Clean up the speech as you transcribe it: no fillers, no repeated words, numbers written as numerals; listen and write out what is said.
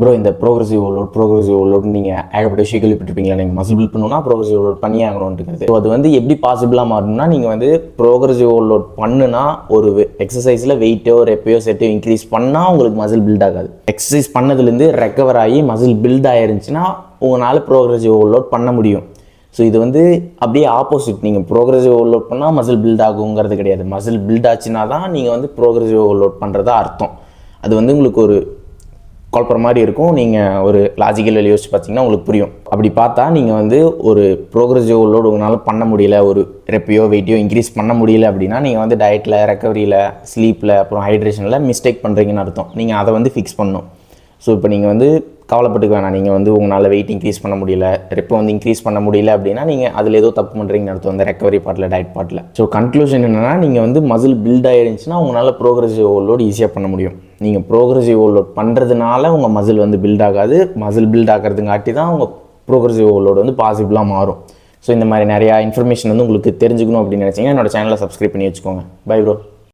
Bro இந்த progressive overload நீங்கள் ஏகப்பட்ட விஷயம் கேள்விப்பட்டிருப்பீங்களா? நீங்கள் மசில் பில்ட் பண்ணணும்னா ப்ரோக்ரஸிவ் ஓவர்லோட் பண்ணி ஆகணும்ன்றது. ஸோ அது வந்து எப்படி பாசிபிளாக மாறணும்னா, நீங்கள் வந்து ப்ரோக்ரஸிவ் ஓவர்லோட் பண்ணுனா ஒரு எக்ஸசைஸில் வெயிட்டோ ரெப்பையோ செட்டோ இன்க்ரீஸ் பண்ணால் உங்களுக்கு மசில் பில்ட் ஆகாது. எக்ஸசைஸ் பண்ணதுலேருந்து ரெக்கவர் ஆகி மசில் பில்ட் ஆயிருந்துச்சுன்னா உங்களால் ப்ரோக்ரஸிவ் ஓவர்லோட் பண்ண முடியும். ஸோ இது வந்து அப்படியே ஆப்போசிட். நீங்கள் ப்ரோக்ரஸிவ் ஓவர்லோட் பண்ணால் மசில் பில்ட் ஆகுங்கிறது கிடையாது. மசில் பில்ட் ஆச்சுன்னா தான் நீங்கள் வந்து ப்ரோக்ரஸிவ் ஓவர்லோட் பண்ணுறதா அர்த்தம். அது வந்து உங்களுக்கு ஒரு குழப்பற மாதிரி இருக்கும். நீங்கள் ஒரு லாஜிக்கல் வெளியே யோசிச்சு பார்த்தீங்கன்னா உங்களுக்கு புரியும். அப்படி பார்த்தா நீங்கள் வந்து ஒரு ப்ரோக்ரஸிவ் ஓவர்லோட் உங்களால் பண்ண முடியல, ஒரு ரெப்பையோ வெயிட்டையோ இன்க்ரீஸ் பண்ண முடியல அப்படின்னா நீங்கள் வந்து டயட்டில், ரெக்கவரியில், ஸ்லீப்பில், அப்புறம் ஹைட்ரேஷனில் மிஸ்டேக் பண்ணுறீங்கன்னு அர்த்தம். நீங்கள் அதை வந்து ஃபிக்ஸ் பண்ணணும். ஸோ இப்போ நீங்கள் வந்து கவலைப்பட்டுக்க வேணாம். நீங்கள் வந்து உங்களால் வெயிட் இன்க்ரீஸ் பண்ண முடியல, ரெப்போ வந்து இன்க்ரீஸ் பண்ண முடியல அப்படின்னா நீங்கள் அதில் ஏதோ தப்பு பண்ணுறீங்கன்னு அர்த்தம், அந்த ரெக்கவரி பார்ட்டில், டயட் பார்ட்டில். ஸோ கன்க்ளூஷன் என்னென்னா, நீங்கள் வந்து மசில் பில்ட் ஆகிருந்துச்சுன்னா உங்களால் ப்ரோக்ரஸிவ் ஓவர்லோட் ஈஸியாக பண்ண முடியும். நீங்கள் ப்ரோக்ரஸிவ் ஓவர்லோட் பண்ணுறதுனால உங்கள் மசில் வந்து பில்ட் ஆகாது. மசில் பில்ட் ஆகிறதுங்காட்டி தான் உங்கள் ப்ரோக்ரஸிவ் ஓவர்லோட் வந்து பாசிபிளாக மாறும். ஸோ இந்த மாதிரி நிறையா இன்ஃபர்மேஷன் வந்து உங்களுக்கு தெரிஞ்சுக்கணும் அப்படின்னு நினச்சிங்கன்னா என்னோட சேனலை சப்ஸ்கிரைப் பண்ணி வச்சுக்கோங்க. Bye bro.